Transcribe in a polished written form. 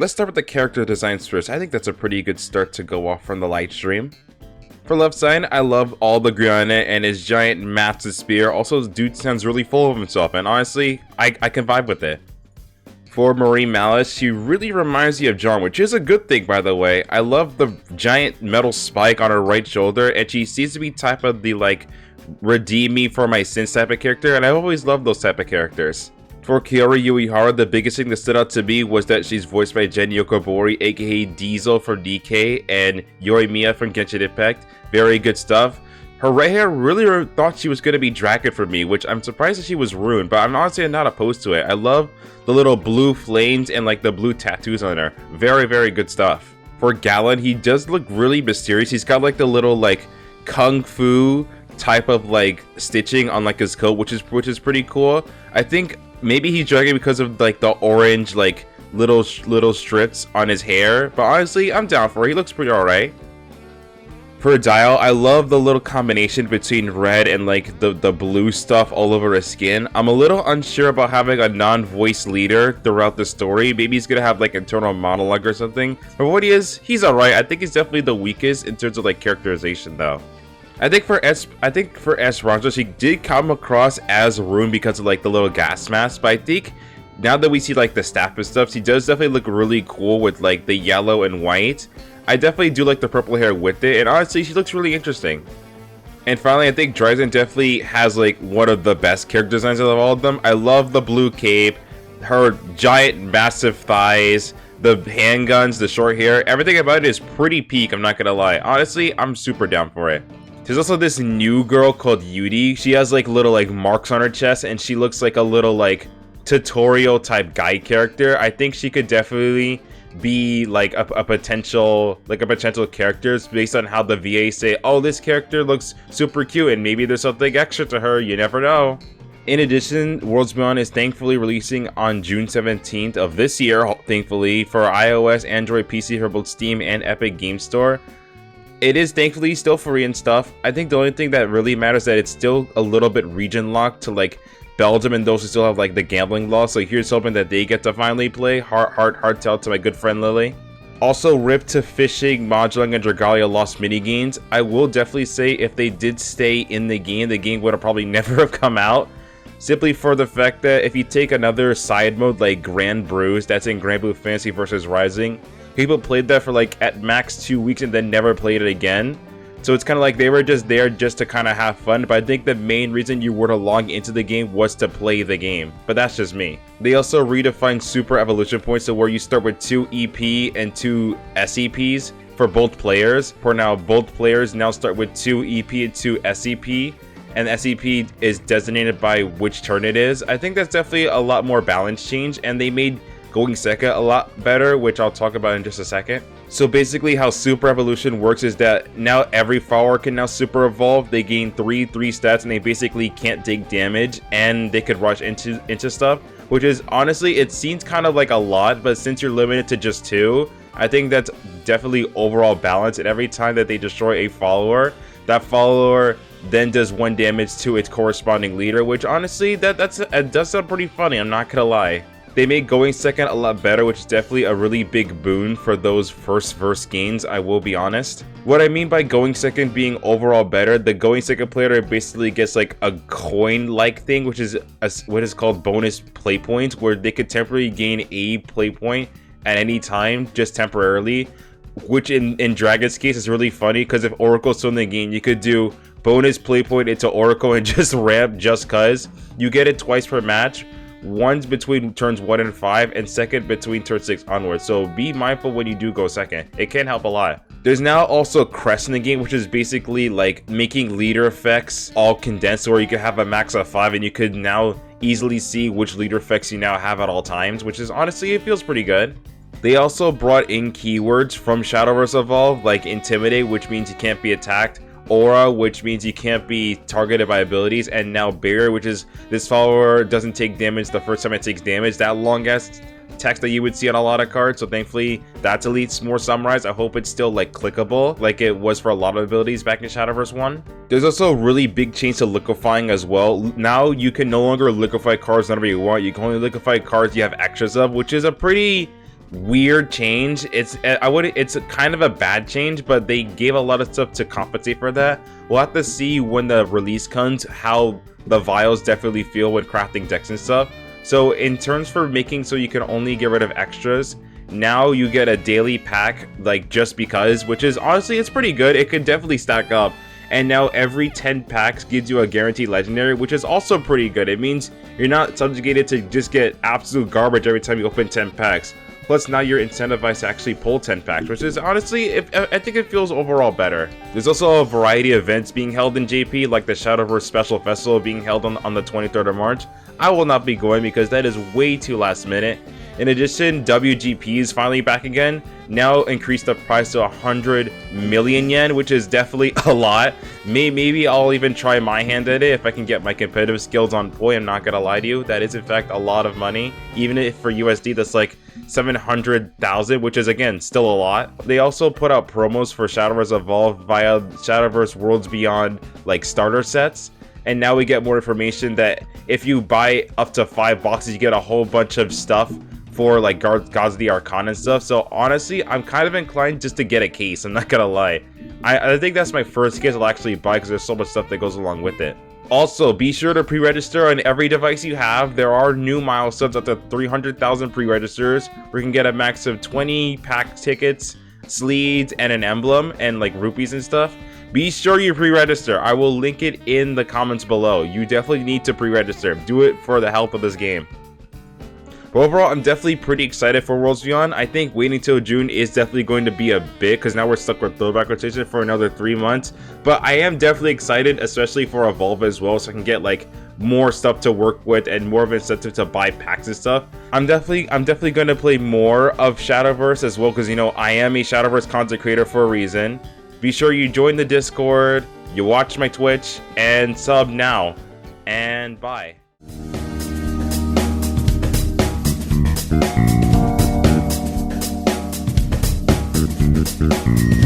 Let's start with the character designs first. I think that's a pretty good start to go off from the light stream. For left side, I love all the green on it and his giant massive spear. Also, this dude sounds really full of himself, and honestly, I can vibe with it. For Marine Malice, she really reminds you of John, which is a good thing, by the way. I love the giant metal spike on her right shoulder, and she seems to be type of the, like, redeem me for my sins type of character, and I always love those type of characters. For Kiora Yuihara, the biggest thing that stood out to me was that she's voiced by Jen Yokobori, aka Diesel from DK, and Yorimiya from Genshin Impact. Very good stuff. Her right hair really thought she was going to be Dragon for me, which I'm surprised that she was ruined, but I'm honestly not opposed to it. I love the little blue flames and like the blue tattoos on her. Very, very good stuff. For Galen, he does look really mysterious. He's got like the little like kung fu type of like stitching on like his coat, which is pretty cool. I think maybe he's Dragon because of like the orange like little strips on his hair, but honestly, I'm down for it. He looks pretty alright. For Dial, I love the little combination between red and like the blue stuff all over his skin. I'm a little unsure about having a non-voice leader throughout the story. Maybe he's gonna have like internal monologue or something. But what he is, he's alright. I think he's definitely the weakest in terms of like characterization though. I think for Esperanza, she did come across as Rune because of like the little gas mask, but I think now that we see like the staff and stuff, she does definitely look really cool with like the yellow and white. I definitely do like the purple hair with it, and honestly, she looks really interesting. And finally, I think Dryzen definitely has like one of the best character designs of all of them. I love the blue cape, her giant massive thighs, the handguns, the short hair. Everything about it is pretty peak, I'm not gonna lie. Honestly, I'm super down for it. There's also this new girl called Yudi. She has like little like marks on her chest, and she looks like a little like tutorial type guide character. I think she could definitely be like a potential character based on how the VA say, oh, this character looks super cute, and maybe there's something extra to her. You never know. In addition, Worlds Beyond is thankfully releasing on June 17th of this year, thankfully, for iOS, Android, PC for both Steam and Epic Game Store. It is thankfully still free and stuff. I think the only thing that really matters is that it's still a little bit region locked to like Belgium and those who still have like the gambling law, so here's hoping that they get to finally play. Heart tell to my good friend Lily. Also, rip to fishing, moduling, and Dragalia lost minigames. I will definitely say if they did stay in the game would have probably never have come out. Simply for the fact that if you take another side mode like Grand Brews, that's in Grand Blue Fantasy versus Rising, people played that for like at max 2 weeks and then never played it again. So it's kind of like they were just there just to kind of have fun, but I think the main reason you were to log into the game was to play the game, but that's just me. They also redefined super evolution points to where you start with 2 EP and 2 SEPs for both players. For now, both players now start with 2 EP and 2 SEP, and SEP is designated by which turn it is. I think that's definitely a lot more balance change, and they made going second a lot better, which I'll talk about in just a second. So basically how super evolution works is that now every follower can now super evolve. They gain 3 stats, and they basically can't take damage, and they could rush into stuff, which is honestly, it seems kind of like a lot, but since you're limited to just 2, I think that's definitely overall balance. And every time that they destroy a follower, that follower then does 1 damage to its corresponding leader, which honestly that does sound pretty funny, I'm not gonna lie. They made going second a lot better, which is definitely a really big boon for those first verse games, I will be honest. What I mean by going second being overall better, the going second player basically gets like a coin-like thing, which is what is called bonus play points, where they could temporarily gain a play point at any time, just temporarily, which in Dragon's case is really funny, because if Oracle's still in the game, you could do bonus play point into Oracle and just ramp just cuz. You get it twice per match. One's between turns 1 and 5, and second between turn 6 onwards, so be mindful when you do go second. It can help a lot. There's now also Crest in the game, which is basically like making leader effects all condensed, where you could have a max of 5, and you could now easily see which leader effects you now have at all times, which is honestly, it feels pretty good. They also brought in keywords from Shadowverse Evolve, like Intimidate, which means you can't be attacked, Aura, which means you can't be targeted by abilities, and now Barrier, which is this follower doesn't take damage the first time it takes damage. That long ass text that you would see on a lot of cards, so thankfully that's at least more summarized. I hope it's still like clickable like it was for a lot of abilities back in Shadowverse 1. There's also a really big change to liquefying as well. Now you can no longer liquefy cards whenever you want. You can only liquefy cards you have extras of, which is a pretty weird change. It's kind of a bad change, but they gave a lot of stuff to compensate for that. We'll have to see when the release comes how the vials definitely feel with crafting decks and stuff. So in terms for making so you can only get rid of extras, now you get a daily pack, like just because, which is honestly, it's pretty good. It could definitely stack up. And now every 10 packs gives you a guaranteed legendary, which is also pretty good. It means you're not subjugated to just get absolute garbage every time you open 10 packs. Plus now you're incentivized to actually pull 10 packs, which is honestly, I think it feels overall better. There's also a variety of events being held in JP, like the Shadowverse Special Festival being held on the 23rd of March. I will not be going because that is way too last minute. In addition, WGP is finally back again, now increased the price to 100 million yen, which is definitely a lot. Maybe I'll even try my hand at it if I can get my competitive skills on point. I'm not gonna lie to you, that is in fact a lot of money. Even if for USD that's like 700,000, which is again still a lot. They also put out promos for Shadowverse Evolved via Shadowverse Worlds Beyond like starter sets. And now we get more information that if you buy up to 5 boxes, you get a whole bunch of stuff for like Gods of the Arcana and stuff. So honestly, I'm kind of inclined just to get a case, I'm not gonna lie. I think that's my first case I'll actually buy because there's so much stuff that goes along with it. Also, be sure to pre-register on every device you have. There are new milestones up to 300,000 pre-registers where you can get a max of 20 pack tickets, sleeves, and an emblem, and like rupees and stuff. Be sure you pre-register. I will link it in the comments below. You definitely need to pre-register. Do it for the health of this game. But overall, I'm definitely pretty excited for Worlds Beyond. I think waiting till June is definitely going to be a bit, because now we're stuck with throwback rotation for another 3 months. But I am definitely excited, especially for Evolve as well, so I can get like more stuff to work with and more of an incentive to buy packs and stuff. I'm definitely going to play more of Shadowverse as well, because you know I am a Shadowverse content creator for a reason. Be sure you join the Discord, you watch my Twitch, and sub now. And bye. Thank you.